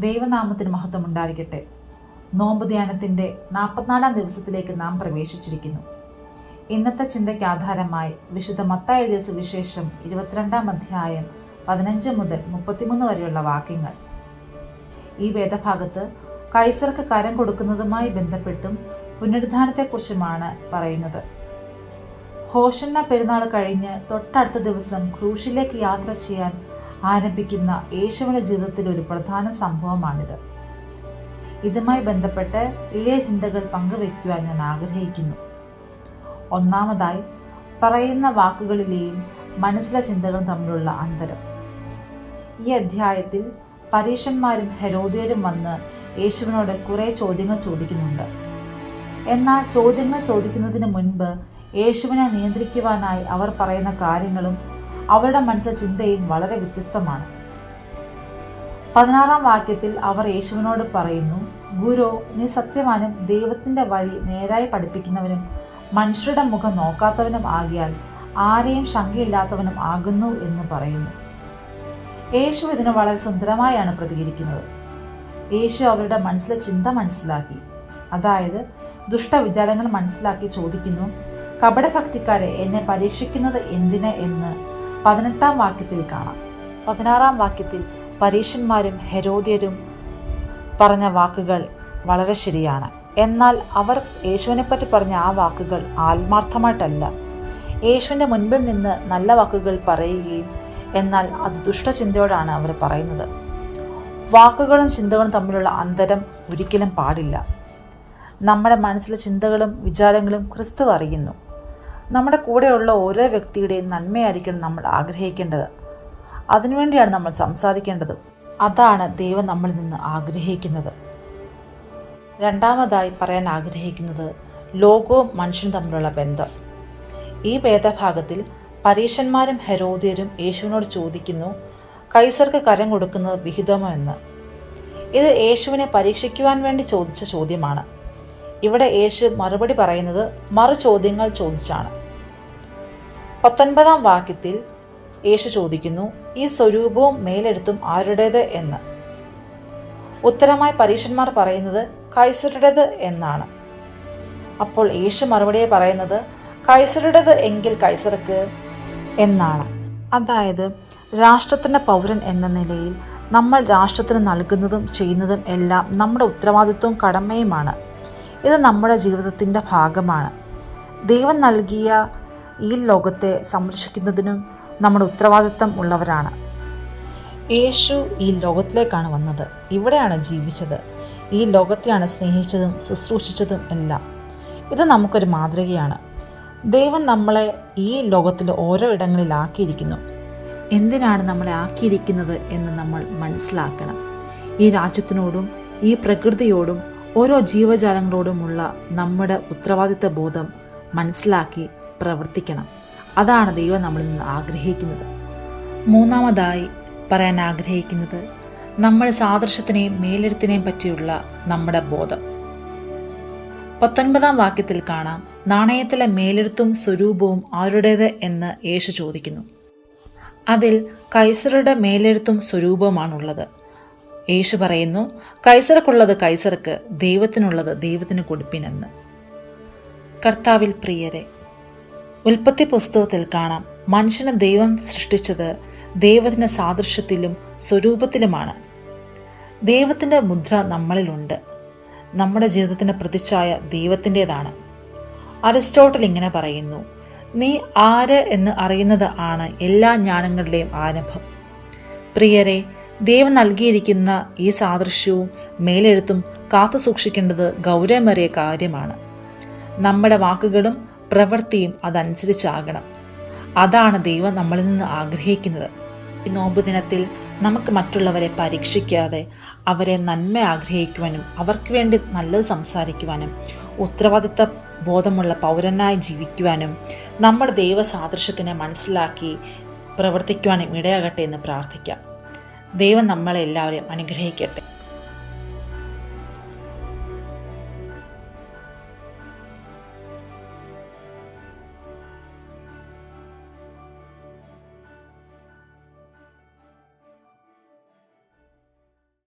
ദൈവനാമത്തിന് മഹത്വം ഉണ്ടായിരിക്കട്ടെ. നോമ്പ് ധ്യാനത്തിൻ്റെ 44-ാം ദിവസത്തിലേക്ക് നാം പ്രവേശിച്ചിരിക്കുന്നു. ഇന്നത്തെ ചിന്തയ്ക്ക് ആധാരമായി വിശുദ്ധ മത്തായി എഴുതിയ സുവിശേഷം 22-ാം അധ്യായം 15 മുതൽ 33 വരെയുള്ള വാക്യങ്ങൾ. ഈ വേദഭാഗത്ത് കൈസർക്ക് കരം കൊടുക്കുന്നതുമായി ബന്ധപ്പെട്ടും പുനരുദ്ധാനത്തെക്കുറിച്ചുമാണ് പറയുന്നത്. ഹോശന്ന പെരുന്നാൾ കഴിഞ്ഞ് തൊട്ടടുത്ത ദിവസം ക്രൂശിലേക്ക് യാത്ര ചെയ്യാൻ ആരംഭിക്കുന്ന യേശുവിൻ്റെ ജീവിതത്തിൽ ഒരു പ്രധാന സംഭവമാണിത്. ഇതുമായി ബന്ധപ്പെട്ട് ഇളയ ചിന്തകൾ പങ്കുവയ്ക്കുവാൻ ഞാൻ ആഗ്രഹിക്കുന്നു. ഒന്നാമതായി, പറയുന്ന വാക്കുകളിലെയും മനസ്സിലെ ചിന്തകളും തമ്മിലുള്ള അന്തരം. ഈ അധ്യായത്തിൽ പരീശന്മാരും ഹെരോദ്യരും വന്ന് യേശുവിനോട് കുറേ ചോദ്യങ്ങൾ ചോദിക്കുന്നുണ്ട്. എന്നാൽ ചോദ്യങ്ങൾ ചോദിക്കുന്നതിന് മുൻപ് യേശുവിനെ നിയന്ത്രിക്കുവാനായി അവർ പറയുന്ന കാര്യങ്ങളും അവരുടെ മനസ്സിലെ ചിന്തയും വളരെ വ്യത്യസ്തമാണ്. 16-ാം വാക്യത്തിൽ അവർ യേശുവിനോട് പറയുന്നു, ഗുരു, നീ സത്യവാനും ദൈവത്തിൻ്റെ വഴി നേരായി പഠിപ്പിക്കുന്നവനും മനുഷ്യരുടെ മുഖം നോക്കാത്തവനും ആകിയാൽ ആരെയും ശങ്കയില്ലാത്തവനും ആകുന്നു എന്ന് പറയുന്നു. യേശു ഇതിന് വളരെ സുന്ദരമായാണ് പ്രതികരിക്കുന്നത്. യേശു അവരുടെ മനസ്സിലെ ചിന്ത മനസ്സിലാക്കി, അതായത് ദുഷ്ടവിചാരങ്ങൾ മനസ്സിലാക്കി ചോദിക്കുന്നു, കപടഭക്തിക്കാരെ എന്നെ പരീക്ഷിക്കുന്നത് എന്തിന് എന്ന് 18-ാം വാക്യത്തിൽ കാണാം. 16-ാം വാക്യത്തിൽ പരീശന്മാരും ഹെരോദ്യരും പറഞ്ഞ വാക്കുകൾ വളരെ ശരിയാണ്. എന്നാൽ അവർ യേശുവിനെപ്പറ്റി പറഞ്ഞ ആ വാക്കുകൾ ആത്മാർത്ഥമായിട്ടല്ല. യേശുവിൻ്റെ മുൻപിൽ നിന്ന് നല്ല വാക്കുകൾ പറയുകയും എന്നാൽ അത് ദുഷ്ടചിന്തയോടാണ് അവർ പറയുന്നത്. വാക്കുകളും ചിന്തകളും തമ്മിലുള്ള അന്തരം ഒരിക്കലും പാടില്ല. നമ്മുടെ മനസ്സിലെ ചിന്തകളും വിചാരങ്ങളും ക്രിസ്തു അറിയുന്നു. നമ്മുടെ കൂടെയുള്ള ഓരോ വ്യക്തിയുടെയും നന്മയായിരിക്കണം നമ്മൾ ആഗ്രഹിക്കേണ്ടത്. അതിനുവേണ്ടിയാണ് നമ്മൾ സംസാരിക്കേണ്ടത്. അതാണ് ദൈവം നമ്മളിൽ നിന്ന് ആഗ്രഹിക്കുന്നത്. രണ്ടാമതായി പറയാൻ ആഗ്രഹിക്കുന്നത് ലോകവും മനുഷ്യനും തമ്മിലുള്ള ബന്ധം. ഈ വേദഭാഗത്തിൽ പരീശന്മാരും ഹെരോദ്യരും യേശുവിനോട് ചോദിക്കുന്നു, കൈസർക്ക് കരം കൊടുക്കുന്നത് വിഹിതമോ എന്ന്. ഇത് യേശുവിനെ പരീക്ഷിക്കുവാൻ വേണ്ടി ചോദിച്ച ചോദ്യമാണ്. ഇവിടെ യേശു മറുപടി പറയുന്നത് മറു ചോദ്യങ്ങൾ ചോദിച്ചാണ്. 19-ാം വാക്യത്തിൽ യേശു ചോദിക്കുന്നു, ഈ സ്വരൂപവും മേലെഴുത്തും ആരുടേത് എന്ന്. ഉത്തരമായി പരീശന്മാർ പറയുന്നത് കൈസരുടേത് എന്നാണ്. അപ്പോൾ യേശു മറുപടിയെ പറയുന്നത് കൈസരുടേത് എങ്കിൽ കൈസർക്ക് എന്നാണ്. അതായത് രാഷ്ട്രത്തിൻ്റെ പൗരൻ എന്ന നിലയിൽ നമ്മൾ രാഷ്ട്രത്തിന് നൽകുന്നതും ചെയ്യുന്നതും എല്ലാം നമ്മുടെ ഉത്തരവാദിത്വവും കടമയുമാണ്. ഇത് നമ്മുടെ ജീവിതത്തിൻ്റെ ഭാഗമാണ്. ദൈവം നൽകിയ ഈ ലോകത്തെ സംരക്ഷിക്കുന്നതിനും നമ്മുടെ ഉത്തരവാദിത്വം ഉള്ളവരാണ്. യേശു ഈ ലോകത്തിലേക്കാണ് വന്നത്, ഇവിടെയാണ് ജീവിച്ചത്, ഈ ലോകത്തെയാണ് സ്നേഹിച്ചതും ശുശ്രൂഷിച്ചതും എല്ലാം. ഇത് നമുക്കൊരു മാതൃകയാണ്. ദൈവം നമ്മളെ ഈ ലോകത്തിൽ ഓരോ ഇടങ്ങളിലാക്കിയിരിക്കുന്നു. എന്തിനാണ് നമ്മളെ ആക്കിയിരിക്കുന്നത് എന്ന് നമ്മൾ മനസ്സിലാക്കണം. ഈ രാജ്യത്തിനോടും ഈ പ്രകൃതിയോടും ഓരോ ജീവജാലങ്ങളോടുമുള്ള നമ്മുടെ ഉത്തരവാദിത്വ ബോധം മനസ്സിലാക്കി പ്രവർത്തിക്കണം. അതാണ് ദൈവം നമ്മളിൽ നിന്ന് ആഗ്രഹിക്കുന്നത്. മൂന്നാമതായി പറയാൻ ആഗ്രഹിക്കുന്നത് നമ്മൾ സാദൃശ്യത്തിനെയും മേലെഴുത്തിനെയും പറ്റിയുള്ള നമ്മുടെ ബോധം. 19-ാം വാക്യത്തിൽ കാണാം, നാണയത്തിലെ മേലെഴുത്തും സ്വരൂപവും ആരുടേത് എന്ന് യേശു ചോദിക്കുന്നു. അതിൽ കൈസറുടെ മേലെഴുത്തും സ്വരൂപവുമാണുള്ളത്. യേശു പറയുന്നു, കൈസർക്കുള്ളത് കൈസർക്ക്, ദൈവത്തിനുള്ളത് ദൈവത്തിന് കൊടുപ്പിനെന്ന്. കർത്താവിൽ പ്രിയരെ, ഉൽപ്പത്തി പുസ്തകത്തിൽ കാണാം, മനുഷ്യനെ ദൈവം സൃഷ്ടിച്ചത് ദൈവത്തിൻ്റെ സാദൃശ്യത്തിലും സ്വരൂപത്തിലുമാണ്. ദൈവത്തിൻ്റെ മുദ്ര നമ്മളിലുണ്ട്. നമ്മുടെ ജീവിതത്തിൻ്റെ പ്രതിച്ഛായ ദൈവത്തിൻ്റെതാണ്. അരിസ്റ്റോട്ടൽ ഇങ്ങനെ പറയുന്നു, നീ ആര് എന്ന് അറിയുന്നത് ആണ് എല്ലാ ജ്ഞാനങ്ങളുടെയും ആരംഭം. പ്രിയരെ, ദൈവം നൽകിയിരിക്കുന്ന ഈ സാദൃശ്യവും മേലെഴുത്തും കാത്തു സൂക്ഷിക്കേണ്ടത് ഗൗരവമേറിയ കാര്യമാണ്. നമ്മുടെ വാക്കുകളും പ്രവൃത്തിയും അതനുസരിച്ചാകണം. അതാണ് ദൈവം നമ്മളിൽ നിന്ന് ആഗ്രഹിക്കുന്നത്. ഈ നോമ്പ് ദിനത്തിൽ നമുക്ക് മറ്റുള്ളവരെ പരീക്ഷിക്കാതെ അവരെ നന്മ ആഗ്രഹിക്കുവാനും അവർക്ക് വേണ്ടി നല്ലത് സംസാരിക്കുവാനും ഉത്തരവാദിത്ത ബോധമുള്ള പൗരനായി ജീവിക്കുവാനും നമ്മുടെ ദൈവ സാദൃശ്യത്തിനെ മനസ്സിലാക്കി പ്രവർത്തിക്കുവാനും ഇടയാകട്ടെ എന്ന് പ്രാർത്ഥിക്കാം. ദൈവം നമ്മളെ എല്ലാവരെയും അനുഗ്രഹിക്കട്ടെ.